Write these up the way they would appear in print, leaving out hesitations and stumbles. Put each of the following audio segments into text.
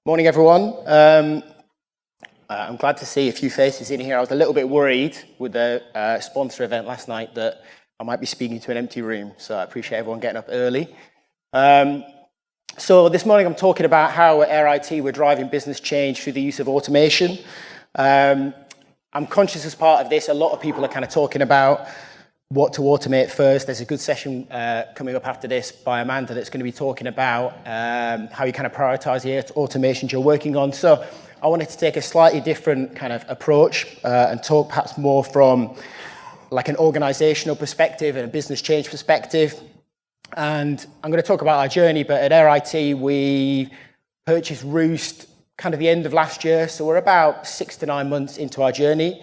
Morning, everyone. I'm glad to see a few faces in here. I was a little bit worried with the sponsor event last night that I might be speaking to an empty room, so I appreciate everyone getting up early. So this morning I'm talking about how at Air IT we're driving business change through the use of automation. I'm conscious as part of this, a lot of people are kind of talking about what to automate first. There's a good session coming up after this by Amanda that's going to be talking about how you kind of prioritize the automations you're working on. So I wanted to take a slightly different kind of approach and talk perhaps more from like an organizational perspective and a business change perspective. And I'm going to talk about our journey, but at Air IT we purchased Roost kind of the end of last year. So we're about 6 to 9 months into our journey.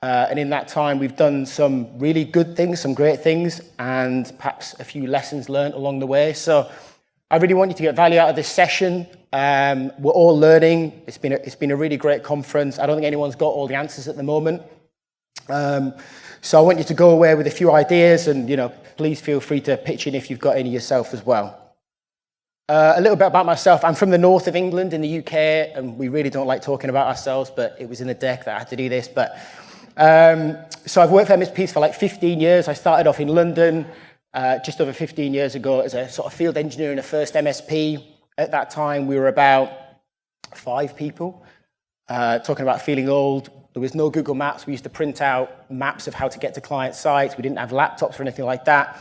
And in that time, we've done some really good things, some great things, and perhaps a few lessons learned along the way. So I really want you to get value out of this session. We're all learning. It's been a really great conference. I don't think anyone's got all the answers at the moment. So I want you to go away with a few ideas, and please feel free to pitch in if you've got any yourself as well. A little bit about myself. I'm from the north of England in the UK, and we really don't like talking about ourselves, but it was in the deck that I had to do this. So I've worked for MSPs for like 15 years. I started off in London just over 15 years ago as a sort of field engineer in a first MSP. At that time, we were about 5 people. Talking about feeling old, there was no Google Maps. We used to print out maps of how to get to client sites. We didn't have laptops or anything like that.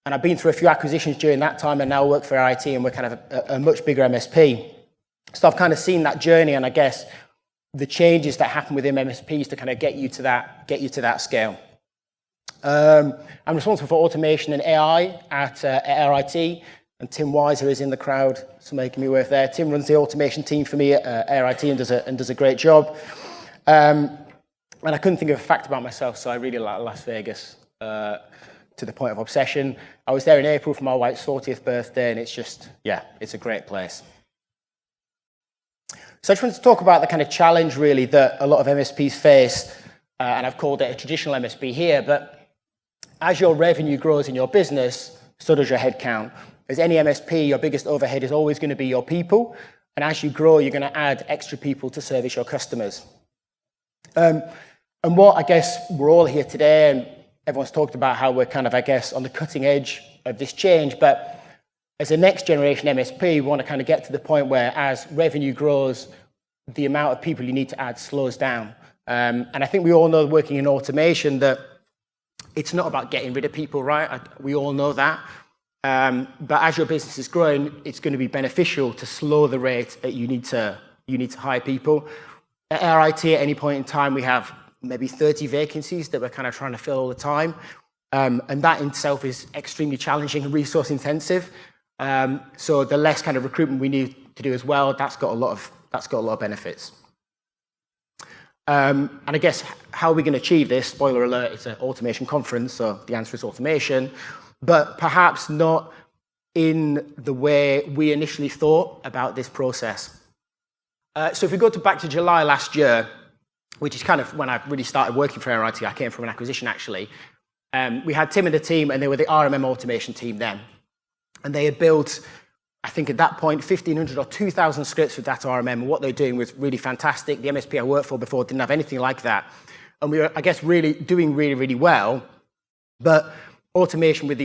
And I've been through a few acquisitions during that time and now work for IT, and we're kind of a much bigger MSP. So I've kind of seen that journey, and I guess the changes that happen within MSPs to kind of get you to that scale. I'm responsible for automation and AI at Air IT, and Tim Weiser is in the crowd, so making me wave there. Tim runs the automation team for me at Air IT and does a great job. And I couldn't think of a fact about myself, so I really like Las Vegas to the point of obsession. I was there in April for my wife's 40th birthday, and it's a great place. So I just wanted to talk about the kind of challenge really that a lot of MSPs face, and I've called it a traditional MSP here, but as your revenue grows in your business, so does your headcount. As any MSP, your biggest overhead is always going to be your people, and as you grow, you're going to add extra people to service your customers. And what I guess we're all here today, and everyone's talked about how we're kind of, I guess, on the cutting edge of this change, but as a next generation MSP, we want to kind of get to the point where as revenue grows, the amount of people you need to add slows down. And I think we all know working in automation that it's not about getting rid of people, right? We all know that. But as your business is growing, it's going to be beneficial to slow the rate that you need to hire people. At Air IT, at any point in time, we have maybe 30 vacancies that we're kind of trying to fill all the time. And that in itself is extremely challenging and resource intensive. So the less kind of recruitment we need to do as well, that's got a lot of benefits. And I guess how are we going to achieve this? Spoiler alert, it's an automation conference, so the answer is automation, but perhaps not in the way we initially thought about this process. So if we go back to July last year, which is kind of when I really started working for Air IT, I came from an acquisition actually. We had Tim and the team, and they were the RMM automation team then. And they had built, I think at that point, 1,500 or 2,000 scripts for Data RMM. And what they were doing was really fantastic. The MSP I worked for before didn't have anything like that. And we were, I guess, really doing really well. But automation within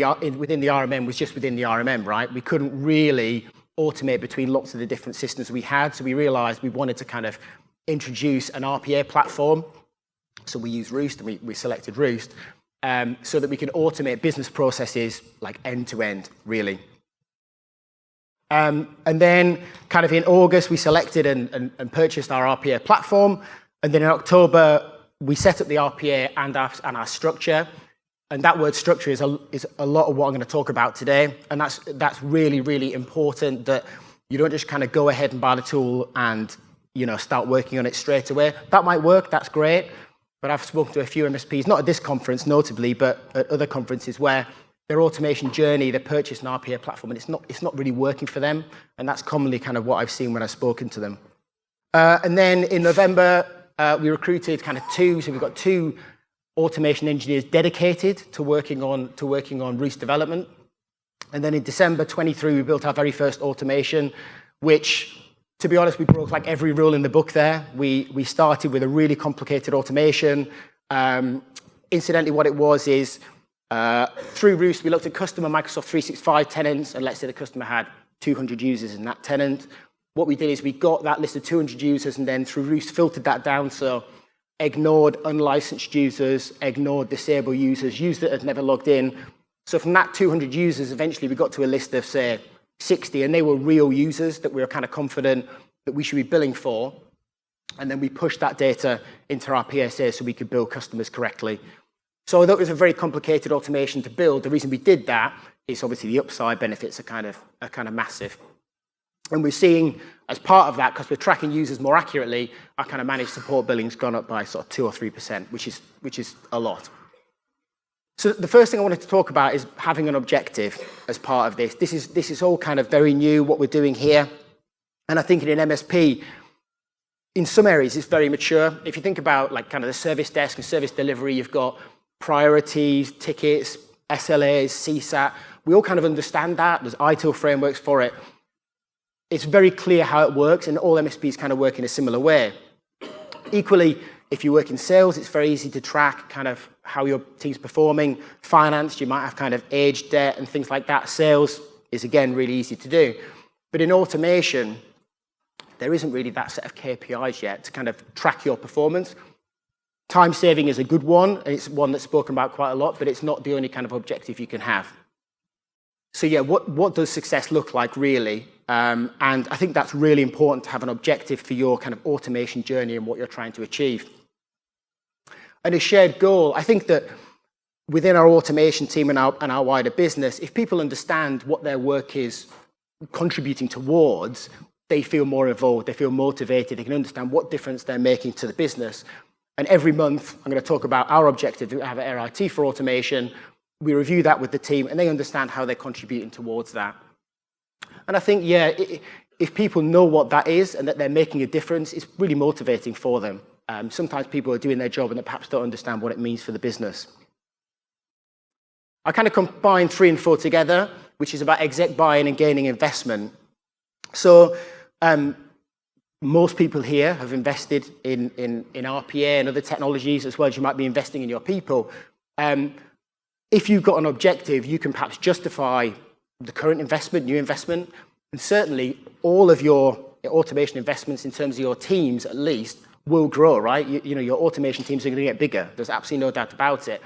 the RMM was just within the RMM, right? We couldn't really automate between lots of the different systems we had. So we realized we wanted to kind of introduce an RPA platform. So we used Roost, and we selected Roost, so that we can automate business processes like end to end, really. And then kind of in August, we selected and purchased our RPA platform. And then in October, we set up the RPA and our structure. And that word structure is a lot of what I'm going to talk about today. And that's really, really important, that you don't just kind of go ahead and buy the tool and start working on it straight away. That might work, that's great. But I've spoken to a few MSPs, not at this conference notably, but at other conferences where their automation journey, they purchased an RPA platform, and it's not really working for them. And that's commonly kind of what I've seen when I've spoken to them. And then in November, we recruited kind of 2, so we've got 2 automation engineers dedicated to working on Roost development. And then in December 23, we built our very first automation, which To be honest, we broke like every rule in the book there. We started with a really complicated automation. Incidentally, what it was is through Roost, we looked at customer Microsoft 365 tenants, and let's say the customer had 200 users in that tenant. What we did is we got that list of 200 users and then through Roost filtered that down, so ignored unlicensed users, ignored disabled users, users that had never logged in. So from that 200 users, eventually we got to a list of, say, 60, and they were real users that we were kind of confident that we should be billing for. And then we pushed that data into our PSA so we could bill customers correctly. So although it was a very complicated automation to build, the reason we did that is obviously the upside benefits are kind of massive. And we're seeing, as part of that, because we're tracking users more accurately, our kind of managed support billing's gone up by sort of 2 or 3%, which is a lot. So the first thing I wanted to talk about is having an objective as part of this. This is all kind of very new, what we're doing here. And I think in an MSP, in some areas, it's very mature. If you think about like kind of the service desk and service delivery, you've got priorities, tickets, SLAs, CSAT. We all kind of understand that. There's ITIL frameworks for it. It's very clear how it works, and all MSPs kind of work in a similar way. Equally, if you work in sales, it's very easy to track kind of how your team's performing. Finance, you might have kind of age, debt, and things like that. Sales is, again, really easy to do. But in automation, there isn't really that set of KPIs yet to kind of track your performance. Time saving is a good one, and it's one that's spoken about quite a lot, but it's not the only kind of objective you can have. So yeah, what does success look like really? And I think that's really important to have an objective for your kind of automation journey and what you're trying to achieve. And a shared goal, I think that within our automation team and our wider business, if people understand what their work is contributing towards, they feel more involved, they feel motivated, they can understand what difference they're making to the business. And every month, I'm going to talk about our objective to have at Air IT for automation. We review that with the team, and they understand how they're contributing towards that. And I think, yeah, if people know what that is and that they're making a difference, it's really motivating for them. Sometimes people are doing their job and they perhaps don't understand what it means for the business. I kind of combine 3 and 4 together, which is about exec buy-in and gaining investment. So most people here have invested in RPA and other technologies as well as you might be investing in your people. If you've got an objective, you can perhaps justify the current investment, new investment, and certainly all of your automation investments in terms of your teams at least will grow, right? You know, your automation teams are going to get bigger. There's absolutely no doubt about it.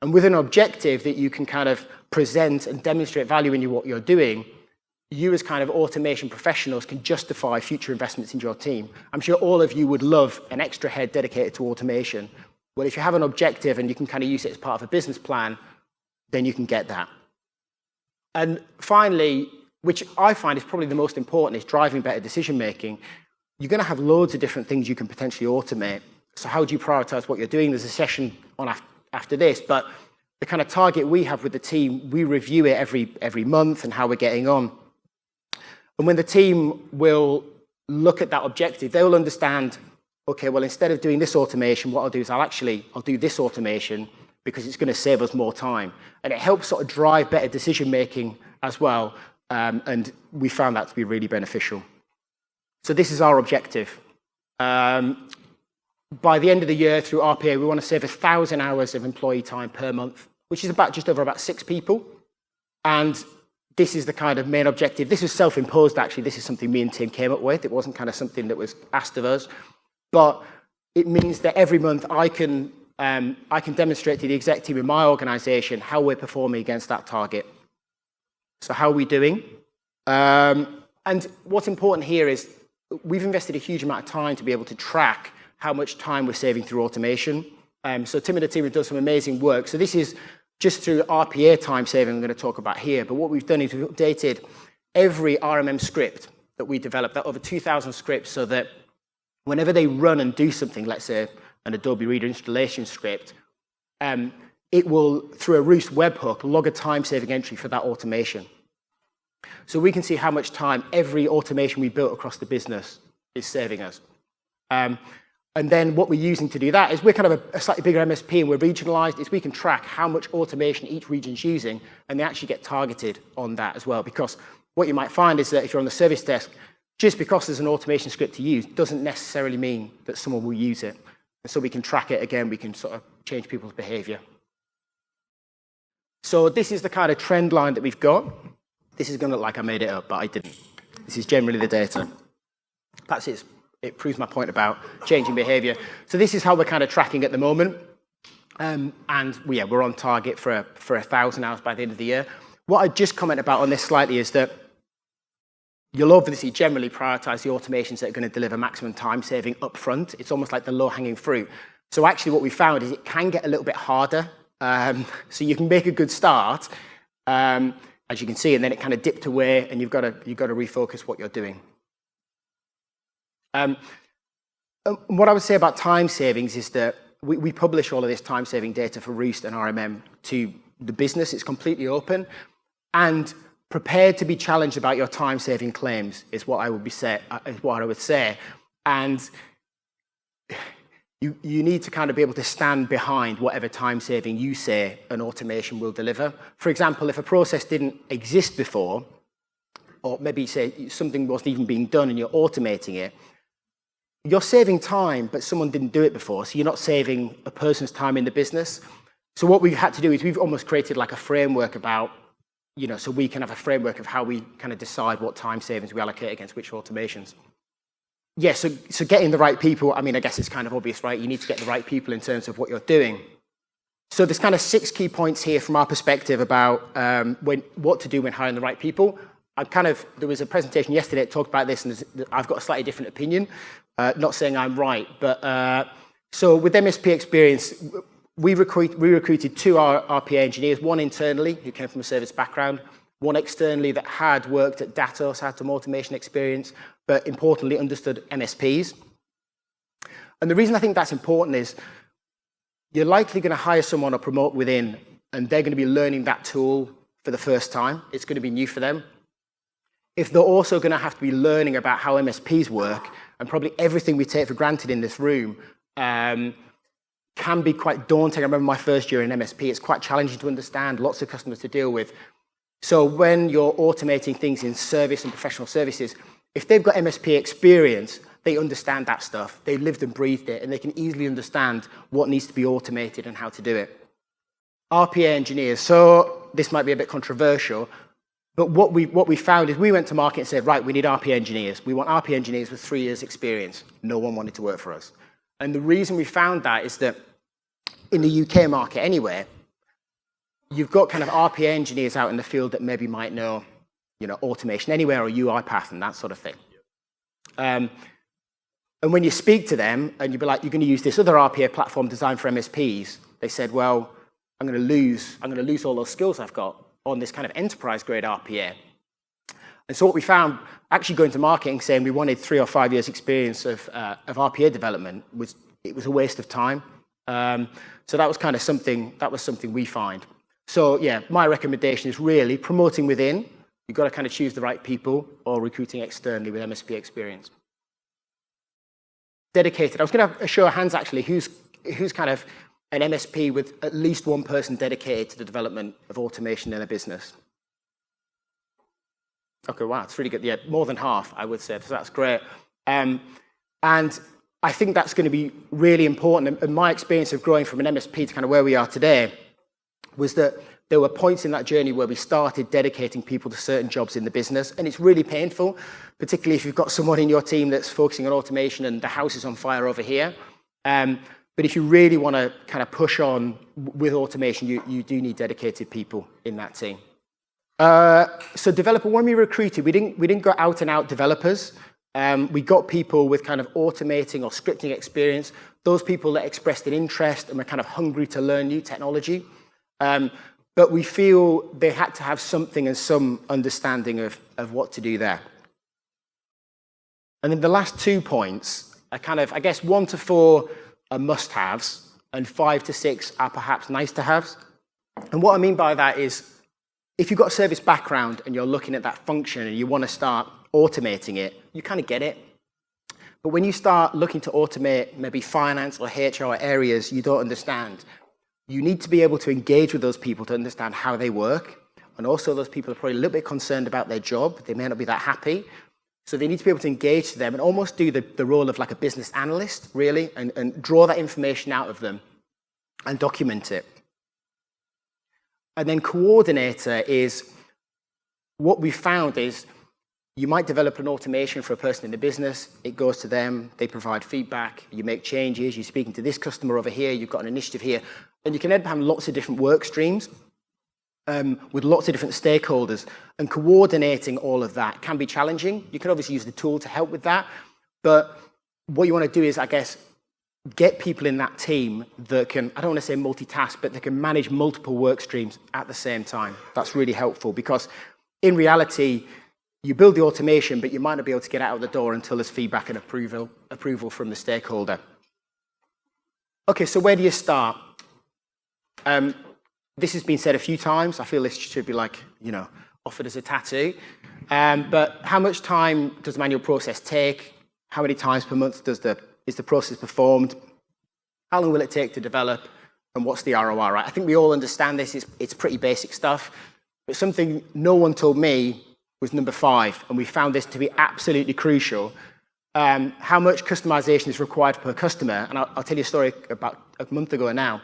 And with an objective that you can kind of present and demonstrate value in what you're doing, you as kind of automation professionals can justify future investments in your team. I'm sure all of you would love an extra head dedicated to automation. Well, if you have an objective and you can kind of use it as part of a business plan, then you can get that. And finally, which I find is probably the most important, is driving better decision-making. You're going to have loads of different things you can potentially automate. So how do you prioritize what you're doing? There's a session on after this, but the kind of target we have with the team, we review it every month and how we're getting on. And when the team will look at that objective, they will understand, okay, well, instead of doing this automation, what I'll do is I'll do this automation because it's going to save us more time. And it helps sort of drive better decision-making as well. And we found that to be really beneficial. So this is our objective. By the end of the year through RPA, we want to save 1,000 hours of employee time per month, which is just over 6 people. And this is the kind of main objective. This was self-imposed, actually. This is something me and Tim came up with. It wasn't kind of something that was asked of us. But it means that every month I can demonstrate to the exec team in my organization how we're performing against that target. So how are we doing? And what's important here is we've invested a huge amount of time to be able to track how much time we're saving through automation. So Tim and the team have done some amazing work. So this is just through RPA time saving I'm going to talk about here. But what we've done is we've updated every RMM script that we developed, that over 2,000 scripts, so that whenever they run and do something, let's say an Adobe Reader installation script, it will, through a Roost webhook, log a time-saving entry for that automation. So we can see how much time every automation we built across the business is saving us. And then what we're using to do that is we're kind of a slightly bigger MSP and we're regionalized, is we can track how much automation each region's using, and they actually get targeted on that as well. Because what you might find is that if you're on the service desk, just because there's an automation script to use doesn't necessarily mean that someone will use it. And so we can track it again, we can sort of change people's behavior. So this is the kind of trend line that we've got. This is going to look like I made it up, but I didn't. This is generally the data. That's it. It proves my point about changing behavior. So this is how we're kind of tracking at the moment. And we're on target for 1,000 hours by the end of the year. What I'd just comment about on this slightly is that you'll obviously generally prioritize the automations that are going to deliver maximum time saving up front. It's almost like the low-hanging fruit. So actually what we found is it can get a little bit harder. So you can make a good start, as you can see, and then it kind of dipped away, and you've got to refocus what you're doing. What I would say about time savings is that we publish all of this time saving data for Roost and RMM to the business. It's completely open, and prepared to be challenged about your time saving claims is what I would say. And you need to kind of be able to stand behind whatever time saving you say an automation will deliver. For example, if a process didn't exist before, or maybe say something wasn't even being done and you're automating it, you're saving time, but someone didn't do it before, so you're not saving a person's time in the business. So what we've had to do is we've almost created like a framework about, so we can have a framework of how we kind of decide what time savings we allocate against which automations. Yeah, so getting the right people, I mean, I guess it's kind of obvious, right? You need to get the right people in terms of what you're doing. So there's kind of 6 key points here from our perspective about what to do when hiring the right people. There was a presentation yesterday that talked about this, and I've got a slightly different opinion. Not saying I'm right, but so with MSP experience, we recruited 2 RPA engineers, one internally who came from a service background, one externally that had worked at Datos, had some automation experience, but importantly understood MSPs. And the reason I think that's important is you're likely going to hire someone or promote within, and they're going to be learning that tool for the first time. It's going to be new for them. If they're also going to have to be learning about how MSPs work, and probably everything we take for granted in this room can be quite daunting. I remember my first year in MSP, it's quite challenging to understand, lots of customers to deal with. So when you're automating things in service and professional services, if they've got MSP experience, they understand that stuff. They lived and breathed it, and they can easily understand what needs to be automated and how to do it. RPA engineers, so this might be a bit controversial, but what we found is we went to market and said, right, we need RPA engineers. We want RPA engineers with 3 years experience. No one wanted to work for us. And the reason we found that is that in the UK market anyway, you've got kind of RPA engineers out in the field that maybe might know, automation anywhere or UiPath and that sort of thing. And when you speak to them and you'd be like, you're going to use this other RPA platform designed for MSPs, they said, well, I'm going to lose all those skills I've got on this kind of enterprise grade RPA. And so what we found, actually going to marketing saying we wanted 3 or 5 years experience of RPA development, it was a waste of time. So that was kind of something we find. So yeah, my recommendation is really promoting within. You've got to kind of choose the right people, or recruiting externally with MSP experience. Dedicated. I was going to show of hands actually who's kind of an MSP with at least one person dedicated to the development of automation in a business. Okay, wow, it's really good. Yeah, more than half, I would say. So that's great. And I think that's going to be really important. And my experience of growing from an MSP to kind of where we are today was that there were points in that journey where we started dedicating people to certain jobs in the business, and it's really painful, particularly if you've got someone in your team that's focusing on automation and the house is on fire over here. But if you really want to kind of push on with automation, you do need dedicated people in that team. So developer, when we recruited, we didn't go out and out developers. We got people with kind of automating or scripting experience, those people that expressed an interest and were kind of hungry to learn new technology. But we feel they had to have something and some understanding of what to do there. And then the last 2 points are kind of, I guess, 1 to 4 are must-haves, and 5 to 6 are perhaps nice-to-haves. And what I mean by that is, if you've got a service background and you're looking at that function and you want to start automating it, you kind of get it. But when you start looking to automate maybe finance or HR areas you don't understand, you need to be able to engage with those people to understand how they work. And also those people are probably a little bit concerned about their job. They may not be that happy. So they need to be able to engage them and almost do the role of like a business analyst, really, and draw that information out of them and document it. And then coordinator is, what we found is, you might develop an automation for a person in the business, it goes to them, they provide feedback, you make changes, you're speaking to this customer over here, you've got an initiative here, and you can end up having lots of different work streams with lots of different stakeholders, and coordinating all of that can be challenging. You can obviously use the tool to help with that, but what you want to do is, I guess, get people in that team that can, I don't want to say multitask, but they can manage multiple work streams at the same time. That's really helpful, because in reality, you build the automation, but you might not be able to get out of the door until there's feedback and approval from the stakeholder. Okay, so where do you start? This has been said a few times. I feel this should be like, offered as a tattoo. But how much time does the manual process take? How many times per month is the process performed? How long will it take to develop? And what's the ROI, right? I think we all understand this. It's pretty basic stuff. But something no one told me was number 5, and we found this to be absolutely crucial. How much customization is required per customer? And I'll tell you a story about a month ago now.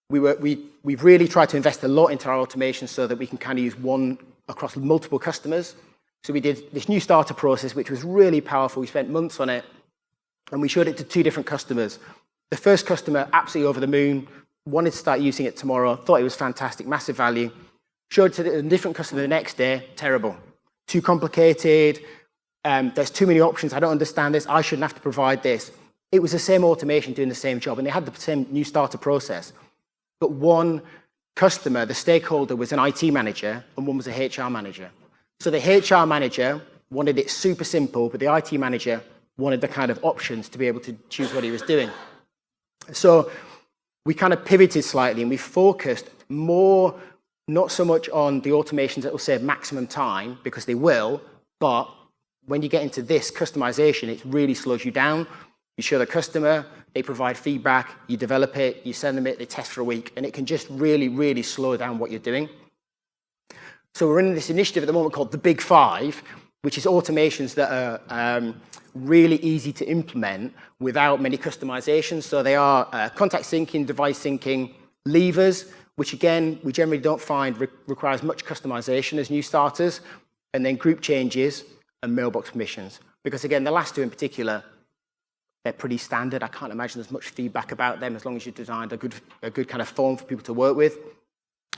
We've really tried to invest a lot into our automation so that we can kind of use one across multiple customers. So we did this new starter process, which was really powerful. We spent months on it, and we showed it to 2 different customers. The first customer, absolutely over the moon, wanted to start using it tomorrow, thought it was fantastic, massive value. Showed it to a different customer the next day, terrible. Too complicated, there's too many options, I don't understand this, I shouldn't have to provide this. It was the same automation doing the same job, and they had the same new starter process. But one customer, the stakeholder, was an IT manager, and one was a HR manager. So the HR manager wanted it super simple, but the IT manager wanted the kind of options to be able to choose what he was doing. So we kind of pivoted slightly, and we focused more, not so much on the automations that will save maximum time, because they will, but when you get into this customization, it really slows you down. You show the customer, they provide feedback, you develop it, you send them it, they test for a week, and it can just really, really slow down what you're doing. So we're in this initiative at the moment called the Big 5, which is automations that are really easy to implement without many customizations. So they are contact syncing, device syncing, levers, which again, we generally don't find requires much customization as new starters, and then group changes and mailbox permissions. Because again, the last 2 in particular, they're pretty standard. I can't imagine there's much feedback about them as long as you've designed a good kind of form for people to work with.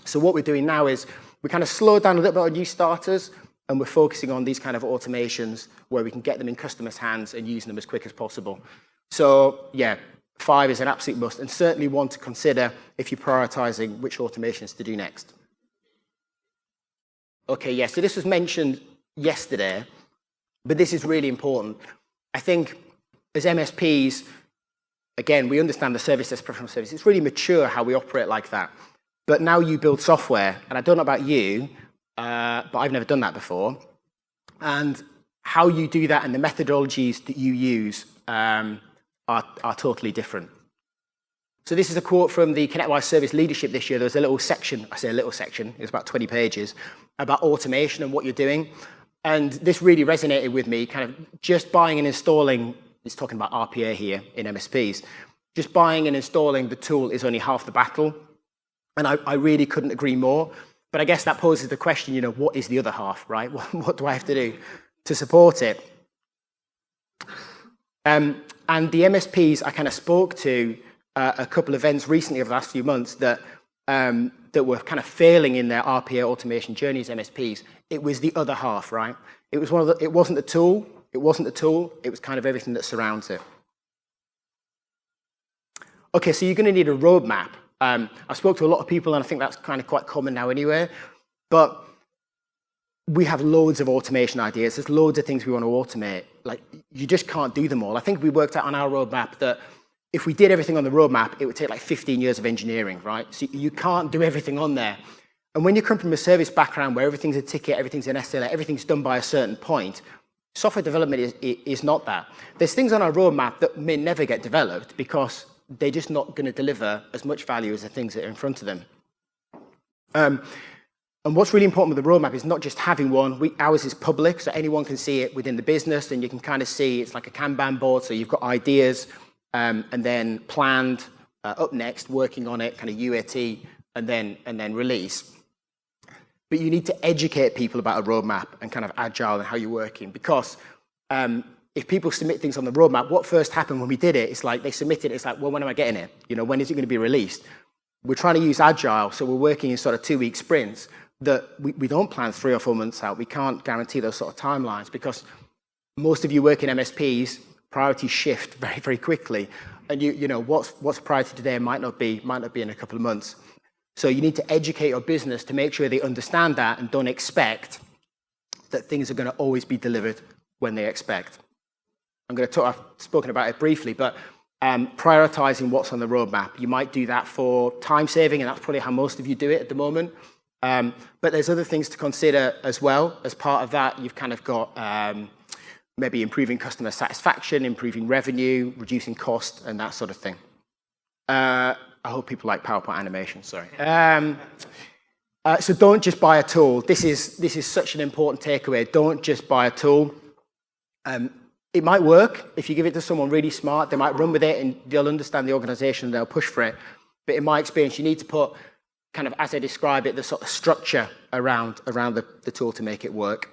So what we're doing now is we kind of slow down a little bit on new starters, and we're focusing on these kind of automations where we can get them in customers' hands and using them as quick as possible. So yeah, 5 is an absolute must, and certainly one to consider if you're prioritizing which automations to do next. Okay, yeah, so this was mentioned yesterday, but this is really important. I think as MSPs, again, we understand the service as professional service. It's really mature how we operate like that. But now you build software, and I don't know about you, but I've never done that before. And how you do that and the methodologies that you use are totally different. So this is a quote from the ConnectWise Service Leadership this year. There was a little section, I say a little section, it was about 20 pages, about automation and what you're doing. And this really resonated with me, kind of just buying and installing, it's talking about RPA here in MSPs, just buying and installing the tool is only half the battle. And I really couldn't agree more. But I guess that poses the question, what is the other half, right? What do I have to do to support it? And the MSPs I kind of spoke to a couple of events recently over the last few months that were kind of failing in their RPA automation journeys, MSPs. It was the other half, right? It wasn't the tool. It wasn't the tool. It was kind of everything that surrounds it. Okay, so you're going to need a roadmap. I spoke to a lot of people, and I think that's kind of quite common now anyway. But we have loads of automation ideas. There's loads of things we want to automate. Like, you just can't do them all. I think we worked out on our roadmap that if we did everything on the roadmap, it would take like 15 years of engineering, right? So you can't do everything on there. And when you come from a service background where everything's a ticket, everything's an SLA, everything's done by a certain point, software development is not that. There's things on our roadmap that may never get developed because they're just not going to deliver as much value as the things that are in front of them. And what's really important with the roadmap is not just having one. Ours is public, so anyone can see it within the business, and you can kind of see it's like a Kanban board, so you've got ideas, and then planned, up next, working on it, kind of UAT, and then release. But you need to educate people about a roadmap and kind of agile and how you're working, because if people submit things on the roadmap, what first happened when we did it, it's like they submitted it, it's like, well, when am I getting it? When is it going to be released? We're trying to use agile, so we're working in sort of 2-week sprints that we don't plan 3 or 4 months out. We can't guarantee those sort of timelines because most of you work in MSPs, priorities shift very, very quickly. And what's priority today might not be in a couple of months. So you need to educate your business to make sure they understand that and don't expect that things are going to always be delivered when they expect. I've spoken about it briefly, but prioritizing what's on the roadmap. You might do that for time saving, and that's probably how most of you do it at the moment. But there's other things to consider as well. As part of that, you've kind of got maybe improving customer satisfaction, improving revenue, reducing cost, and that sort of thing. I hope people like PowerPoint animation, sorry. So don't just buy a tool. This is such an important takeaway. Don't just buy a tool. It might work if you give it to someone really smart. They might run with it and they'll understand the organization and they'll push for it. But in my experience, you need to put, kind of as I describe it, the sort of structure around the tool to make it work.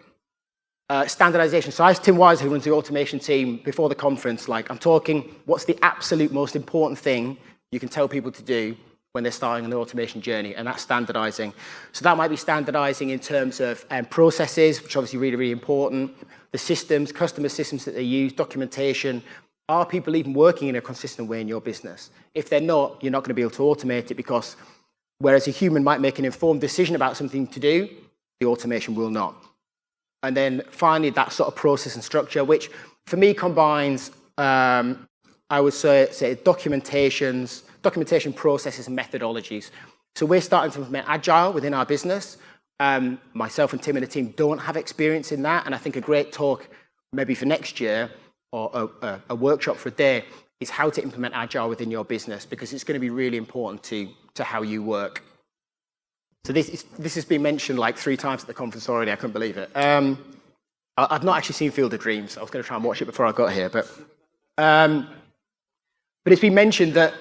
Standardization. So I asked Tim Wise, who runs the automation team, before the conference, I'm talking, what's the absolute most important thing you can tell people to do when they're starting on the automation journey? And that's standardizing. So that might be standardizing in terms of processes, which are obviously really, really important. The systems, customer systems that they use, documentation. Are people even working in a consistent way in your business? If they're not, you're not going to be able to automate it, because whereas a human might make an informed decision about something to do, the automation will not. And then finally, that sort of process and structure, which for me combines, I would say documentation processes and methodologies. So we're starting to implement agile within our business. Myself and Tim and the team don't have experience in that. And I think a great talk maybe for next year, or a workshop for a day, is how to implement agile within your business, because it's going to be really important to how you work. So this has been mentioned like 3 times at the conference already. I couldn't believe it. I've not actually seen Field of Dreams. I was going to try and watch it before I got here, but it's been mentioned that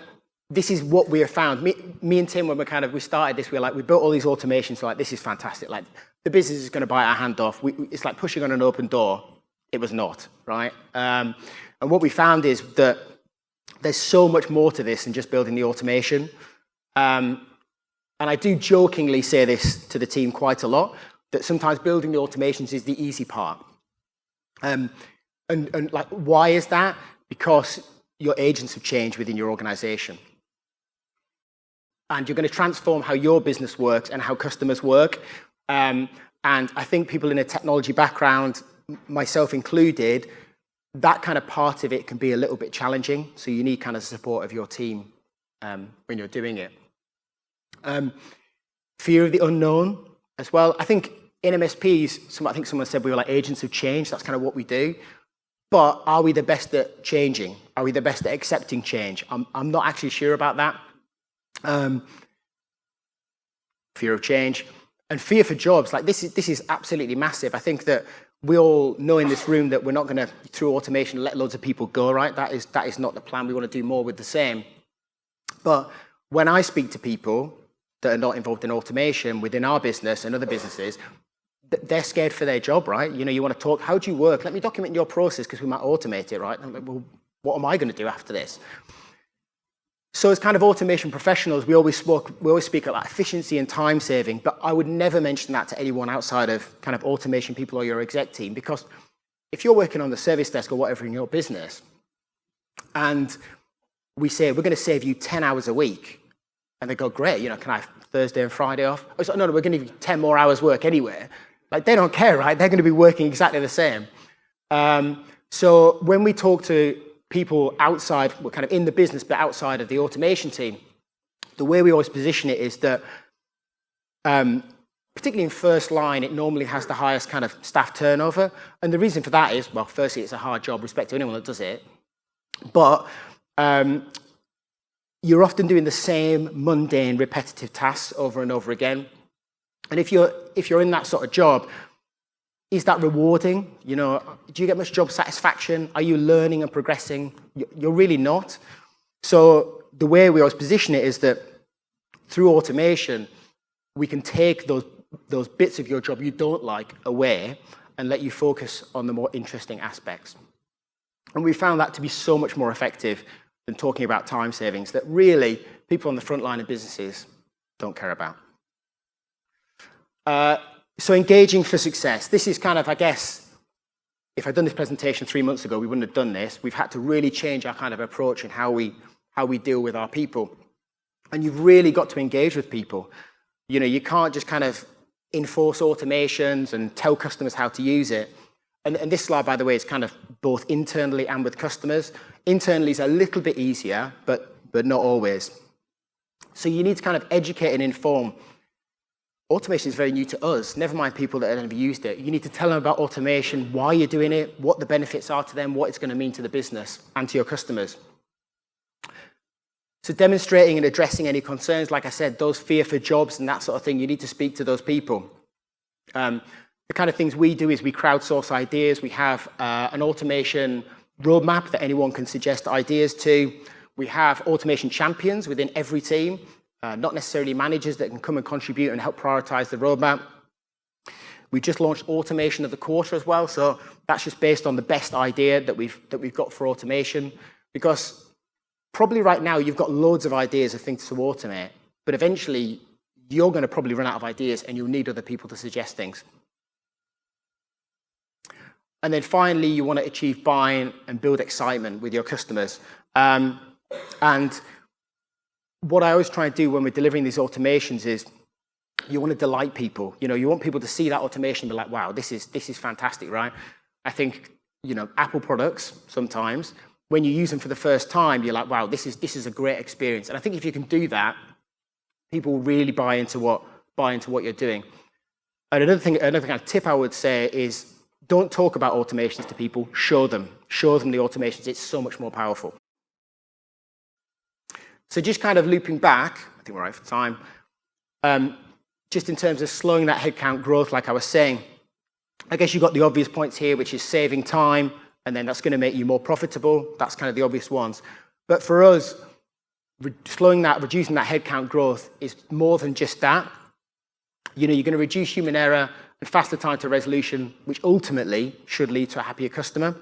this is what we have found. Me and Tim, when we started this, we built all these automations. So this is fantastic. The business is going to bite our hand off. It's like pushing on an open door. It was not, right? And what we found is that there's so much more to this than just building the automation. And I do jokingly say this to the team quite a lot, that sometimes building the automations is the easy part. And why is that? Because your agents have changed within your organization. And you're going to transform how your business works and how customers work. And I think people in a technology background, myself included, that kind of part of it can be a little bit challenging. So you need kind of support of your team when you're doing it. Fear of the unknown as well. I think in MSPs, I think someone said we were like agents of change. That's kind of what we do. But are we the best at changing? Are we the best at accepting change? I'm not actually sure about that. Fear of change and fear for jobs. This is absolutely massive. I think that we all know in this room that we're not going to, through automation, let loads of people go, right? That is not the plan. We want to do more with the same. But when I speak to people that are not involved in automation within our business and other businesses, they're scared for their job, right? You want to talk, how do you work? Let me document your process because we might automate it, right? I'm like, well, what am I going to do after this? So as kind of automation professionals, we always speak about efficiency and time saving, but I would never mention that to anyone outside of kind of automation people or your exec team, because if you're working on the service desk or whatever in your business, and we say, we're going to save you 10 hours a week, and they go, great, can I have Thursday and Friday off? I was like, no, we're going to give you 10 more hours work anyway. They don't care, right? They're going to be working exactly the same. So when we talk to people outside, we're kind of in the business, but outside of the automation team, the way we always position it is that, particularly in first line, it normally has the highest kind of staff turnover. And the reason for that is, well, firstly, it's a hard job, respect to anyone that does it. But you're often doing the same mundane, repetitive tasks over and over again. And if you're in that sort of job, is that rewarding? You know, do you get much job satisfaction? Are you learning and progressing? You're really not. So the way we always position it is that through automation, we can take those bits of your job you don't like away and let you focus on the more interesting aspects. And we found that to be so much more effective than talking about time savings that really people on the front line of businesses don't care about. So engaging for success. This is kind of, I guess, if I'd done this presentation 3 months ago, we wouldn't have done this. We've had to really change our kind of approach and how we deal with our people. And you've really got to engage with people. You know, you can't just kind of enforce automations and tell customers how to use it. And this slide, by the way, is kind of both internally and with customers. Internally is a little bit easier, but not always. So you need to kind of educate and inform. Automation is very new to us, never mind people that have never used it. You need to tell them about automation, why you're doing it, what the benefits are to them, what it's going to mean to the business and to your customers. So demonstrating and addressing any concerns, like I said, those fear for jobs and that sort of thing, you need to speak to those people. The kind of things we do is we crowdsource ideas. We have an automation roadmap that anyone can suggest ideas to. We have automation champions within every team. Not necessarily managers that can come and contribute and help prioritize the roadmap. We just launched automation of the quarter as well, so that's just based on the best idea that we've got for automation. Because probably right now you've got loads of ideas of things to automate, but eventually you're going to probably run out of ideas and you'll need other people to suggest things. And then finally, you want to achieve buy-in and build excitement with your customers. And what I always try and do when we're delivering these automations is you want to delight people. You know, you want people to see that automation and be like, wow, this is fantastic, right? I think, you know, Apple products sometimes, when you use them for the first time, you're like, wow, this is a great experience. And I think if you can do that, people will really buy into what you're doing. And another kind of tip I would say is don't talk about automations to people, show them the automations. It's so much more powerful. So just kind of looping back, I think we're right for time, just in terms of slowing that headcount growth, like I was saying, I guess you've got the obvious points here, which is saving time, and then that's going to make you more profitable. That's kind of the obvious ones. But for us, reducing that headcount growth is more than just that. You know, you're going to reduce human error and faster time to resolution, which ultimately should lead to a happier customer.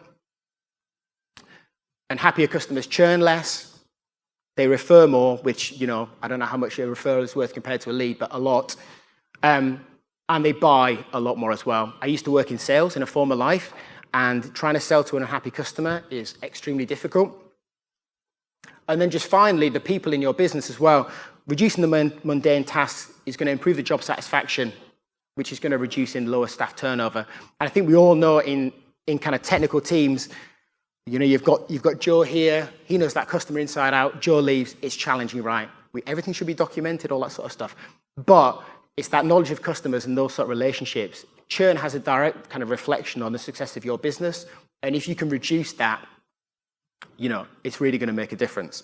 And happier customers churn less. They refer more, which, you know, I don't know how much a referral is worth compared to a lead, but a lot. And they buy a lot more as well. I used to work in sales in a former life, and trying to sell to an unhappy customer is extremely difficult. And then just finally, the people in your business as well. Reducing the mundane tasks is going to improve the job satisfaction, which is going to reduce in lower staff turnover. And I think we all know in kind of technical teams, you know, you've got Joe here. He knows that customer inside out. Joe leaves. It's challenging, right? Everything should be documented, all that sort of stuff. But it's that knowledge of customers and those sort of relationships. Churn has a direct kind of reflection on the success of your business. And if you can reduce that, you know, it's really going to make a difference.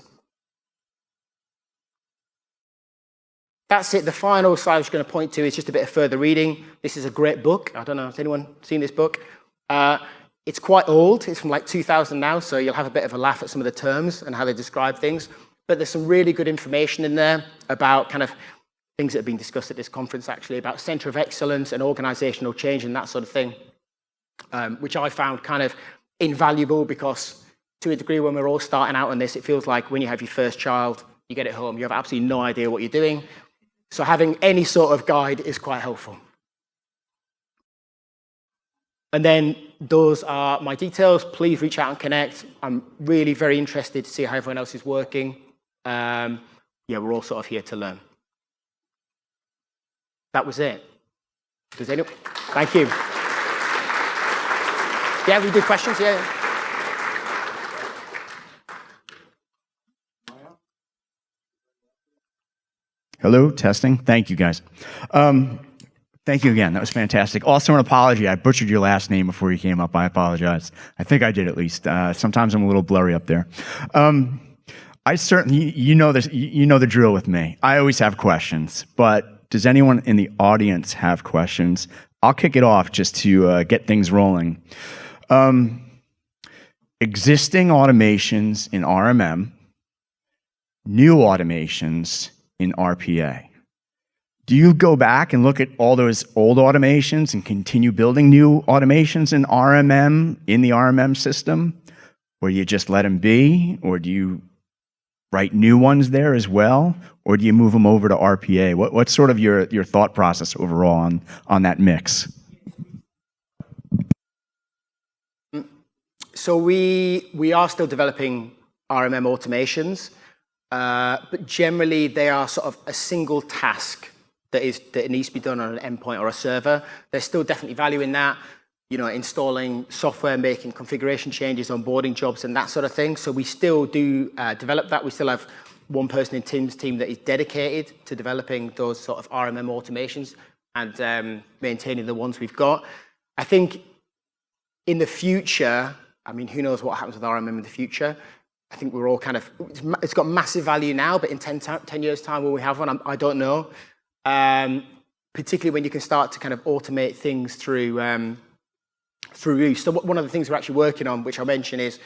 That's it. The final slide I was going to point to is just a bit of further reading. This is a great book. I don't know, has anyone seen this book? It's quite old. It's from like 2000 now, so you'll have a bit of a laugh at some of the terms and how they describe things. But there's some really good information in there about kind of things that have been discussed at this conference, actually, about center of excellence and organizational change and that sort of thing, which I found kind of invaluable because to a degree when we're all starting out on this, it feels like when you have your first child, you get it home, you have absolutely no idea what you're doing. So having any sort of guide is quite helpful. And then those are my details. Please reach out and connect. I'm really very interested to see how everyone else is working. Yeah, we're all sort of here to learn. That was it. Does anyone? Thank you. Yeah, we do questions, yeah. Hello, testing. Thank you, guys. Thank you again. That was fantastic. Also, an apology. I butchered your last name before you came up. I apologize. I think I did at least. Sometimes I'm a little blurry up there. I certainly, you know this, you know the drill with me. I always have questions, but does anyone in the audience have questions? I'll kick it off just to get things rolling. Existing automations in RMM, new automations in RPA. Do you go back and look at all those old automations and continue building new automations in RMM, in the RMM system? Or you just let them be? Or do you write new ones there as well? Or do you move them over to RPA? What's sort of your thought process overall on that mix? So we are still developing RMM automations, but generally they are sort of a single task that needs to be done on an endpoint or a server. There's still definitely value in that, installing software, making configuration changes, onboarding jobs, and that sort of thing. So we still do develop that. We still have one person in Tim's team that is dedicated to developing those sort of RMM automations and maintaining the ones we've got. I think in the future, who knows what happens with RMM in the future? I think we're all it's got massive value now, but in 10 years' time, will we have one? I don't know. Particularly when you can start to kind of automate things through use. So one of the things we're actually working on, which I'll mention, is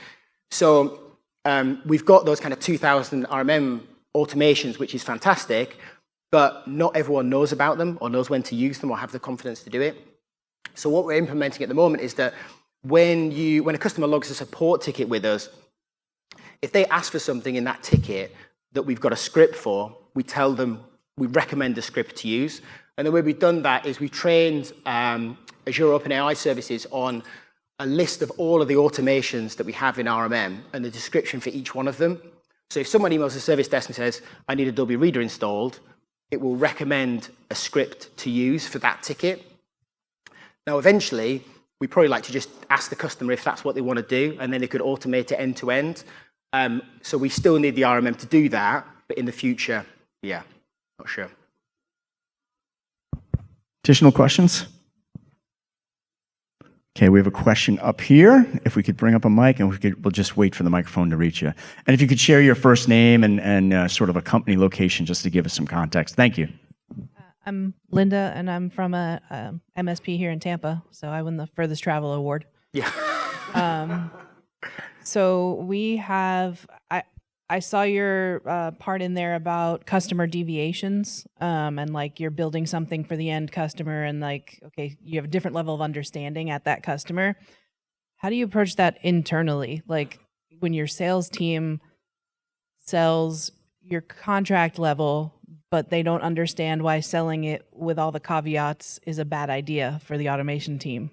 we've got those kind of 2,000 RMM automations, which is fantastic, but not everyone knows about them or knows when to use them or have the confidence to do it. So what we're implementing at the moment is that when a customer logs a support ticket with us, if they ask for something in that ticket that we've got a script for, we tell them we recommend the script to use. And the way we've done that is we've trained Azure OpenAI services on a list of all of the automations that we have in RMM and the description for each one of them. So if someone emails the service desk and says, I need Adobe Reader installed, it will recommend a script to use for that ticket. Now, eventually, we probably like to just ask the customer if that's what they want to do, and then they could automate it end to end. So we still need the RMM to do that, but in the future, yeah, not sure. Additional questions? Okay, we have a question up here. If we could bring up a mic, and we'll just wait for the microphone to reach you. And if you could share your first name and sort of a company location just to give us some context. Thank you. I'm Linda, and I'm from a MSP here in Tampa, so I won the furthest travel award. Yeah. So we have, I saw your part in there about customer deviations, and like you're building something for the end customer, and like, okay, you have a different level of understanding at that customer. How do you approach that internally? Like when your sales team sells your contract level, but they don't understand why selling it with all the caveats is a bad idea for the automation team.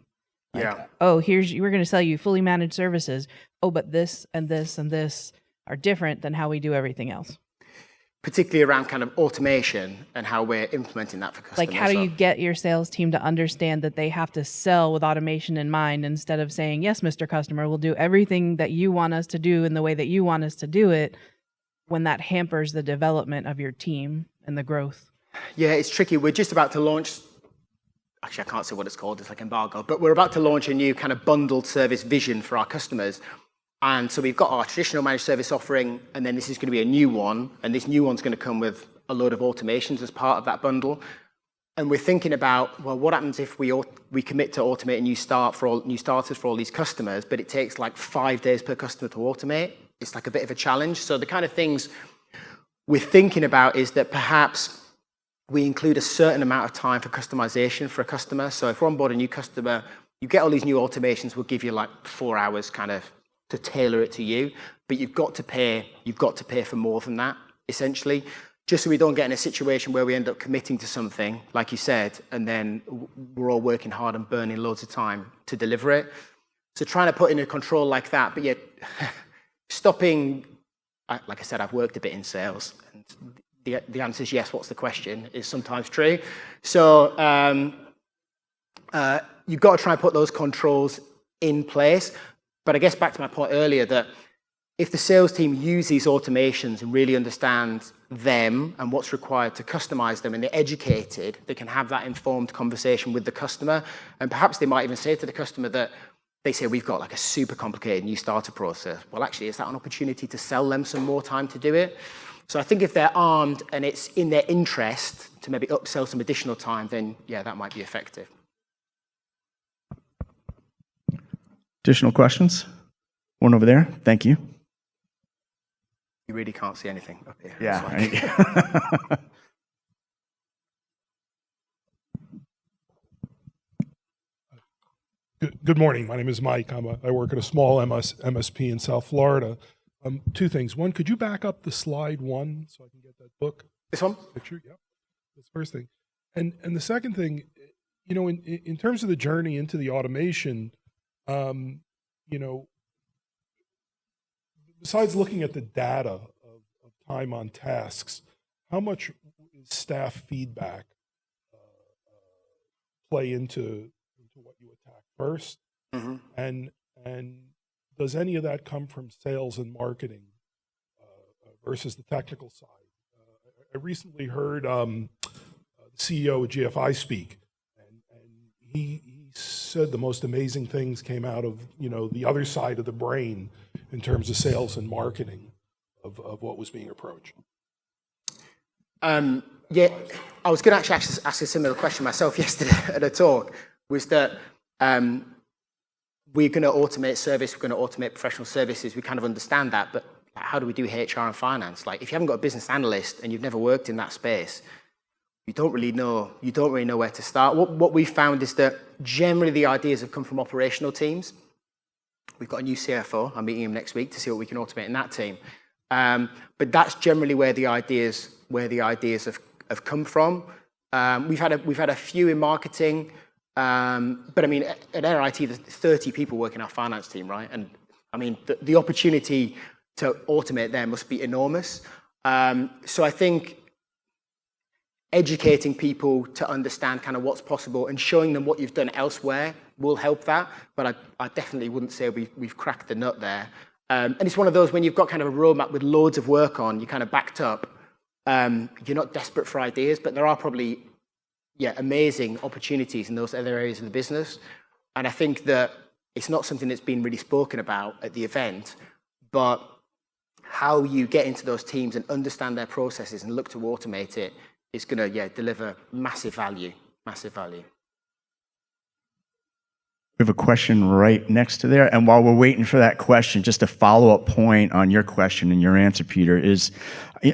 Like, Yeah. oh, we're going to sell you fully managed services. Oh, but this and this and this are different than how we do everything else. Particularly around kind of automation and how we're implementing that for customers. Like, how do you get your sales team to understand that they have to sell with automation in mind instead of saying, yes, Mr. Customer, we'll do everything that you want us to do in the way that you want us to do it, when that hampers the development of your team and the growth? Yeah, it's tricky. We're just about to launch, actually I can't say what it's called, it's like embargo, but we're about to launch a new kind of bundled service vision for our customers. And so we've got our traditional managed service offering, and then this is going to be a new one, and this new one's going to come with a load of automations as part of that bundle. And we're thinking about, well, what happens if we commit to automate a new starters for all these customers, but it takes like 5 days per customer to automate? It's like a bit of a challenge. So the kind of things we're thinking about is that perhaps we include a certain amount of time for customization for a customer. So if we're on board a new customer, you get all these new automations, we'll give you like 4 hours kind of to tailor it to you, but you've got to pay for more than that, essentially, just so we don't get in a situation where we end up committing to something, like you said, and then we're all working hard and burning loads of time to deliver it. So trying to put in a control like that, but yet stopping, like I said, I've worked a bit in sales, and the answer is yes, what's the question, is sometimes true. So you've got to try and put those controls in place. But I guess back to my point earlier that if the sales team use these automations and really understand them and what's required to customize them, and they're educated, they can have that informed conversation with the customer. And perhaps they might even say to the customer that they say, we've got like a super complicated new starter process. Well, actually, is that an opportunity to sell them some more time to do it? So I think if they're armed and it's in their interest to maybe upsell some additional time, then yeah, that might be effective. Additional questions? One over there. Thank you. You really can't see anything up here. Yeah. Good morning. My name is Mike. I work at a small MSP in South Florida. Two things. One, could you back up the slide one so I can get that book This one? picture? Yep. That's the first thing. And the second thing, you know, in terms of the journey into the automation, you know, besides looking at the data of time on tasks, how much is staff feedback play into what you attack first? Mm-hmm. And does any of that come from sales and marketing versus the technical side? I recently heard the CEO of GFI speak, and he said the most amazing things came out of, you know, the other side of the brain in terms of sales and marketing of what was being approached. Yeah, I was going to actually ask a similar question myself yesterday at a talk, was that we're going to automate service, we're going to automate professional services, we kind of understand that, but how do we do HR and finance? Like, if you haven't got a business analyst and you've never worked in that space, you don't really know where to start. What we found is that generally the ideas have come from operational teams. We've got a new CFO. I'm meeting him next week to see what we can automate in that team. But that's generally where the ideas have come from. We've had a few in marketing, but I mean, at RIT, there's 30 people working our finance team, right? And I mean, the opportunity to automate there must be enormous. So I think educating people to understand kind of what's possible and showing them what you've done elsewhere will help that. But I definitely wouldn't say we've cracked the nut there. And it's one of those, when you've got kind of a roadmap with loads of work on, you're kind of backed up. You're not desperate for ideas, but there are probably, amazing opportunities in those other areas of the business. And I think that it's not something that's been really spoken about at the event, but how you get into those teams and understand their processes and look to automate it is going to, deliver massive value. We have a question right next to there. And while we're waiting for that question, just a follow-up point on your question and your answer, Peter, is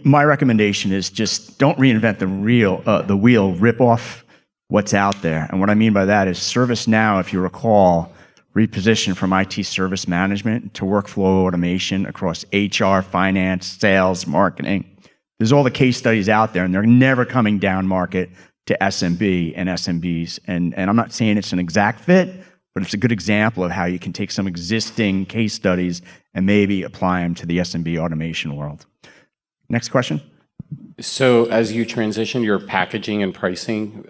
my recommendation is just don't reinvent the wheel, rip off what's out there. And what I mean by that is ServiceNow, if you recall, repositioned from IT service management to workflow automation across HR, finance, sales, marketing. There's all the case studies out there, and they're never coming down market to SMB and SMBs. And I'm not saying it's an exact fit, but it's a good example of how you can take some existing case studies and maybe apply them to the SMB automation world. Next question. So as you transition your packaging and pricing,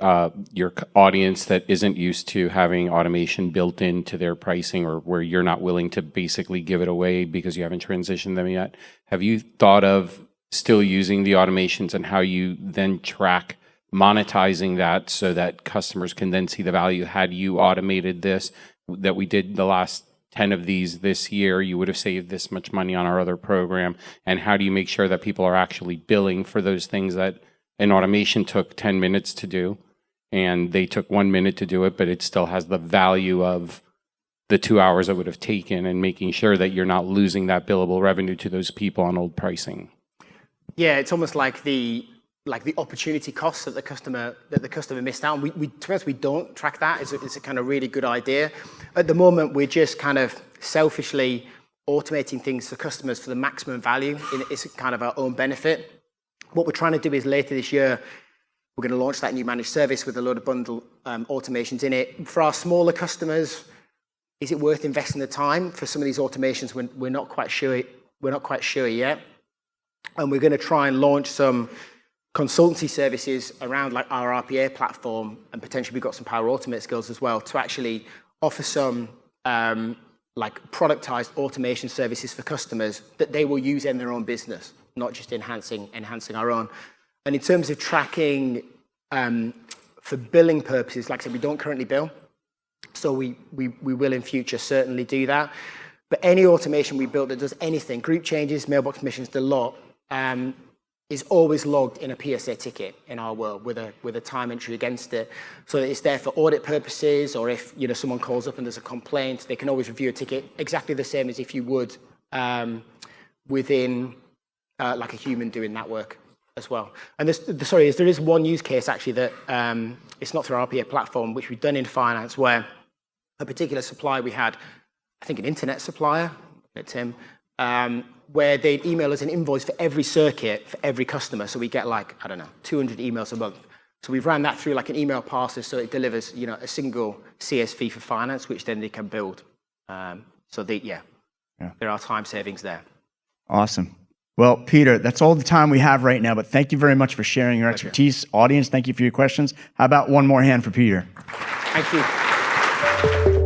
your audience that isn't used to having automation built into their pricing, or where you're not willing to basically give it away because you haven't transitioned them yet, have you thought of still using the automations and how you then track monetizing that so that customers can then see the value? Had you automated this, that we did the last 10 of these this year, you would have saved this much money on our other program. And how do you make sure that people are actually billing for those things that an automation took 10 minutes to do and they took 1 minute to do it, but it still has the value of the 2 hours it would have taken, and making sure that you're not losing that billable revenue to those people on old pricing? Yeah, it's almost like the opportunity costs that the customer missed out on. To be honest, we don't track that. It's a kind of really good idea. At the moment, we're just kind of selfishly automating things for customers for the maximum value. It's kind of our own benefit. What we're trying to do is later this year, we're going to launch that new managed service with a load of bundle automations in it. For our smaller customers, is it worth investing the time for some of these automations when we're not quite sure yet? And we're going to try and launch some consultancy services around like our RPA platform, and potentially we've got some Power Automate skills as well to actually offer some like productized automation services for customers that they will use in their own business, not just enhancing our own. And in terms of tracking for billing purposes, like I said, we don't currently bill, so we will in future certainly do that. But any automation we build that does anything, group changes, mailbox missions, the lot, is always logged in a PSA ticket in our world with a time entry against it. So it's there for audit purposes, or if someone calls up and there's a complaint, they can always review a ticket exactly the same as if you would within like a human doing that work as well. And there is one use case actually that it's not through our RPA platform, which we've done in finance, where a particular supplier we had, I think an internet supplier, Tim, where they'd email us an invoice for every circuit for every customer. So we get 200 emails a month. So we've ran that through like an email parser, so it delivers, a single CSV for finance, which then they can build. There are time savings there. Awesome. Well, Peter, that's all the time we have right now, but thank you very much for sharing your expertise. Audience, thank you for your questions. How about one more hand for Peter? Thank you.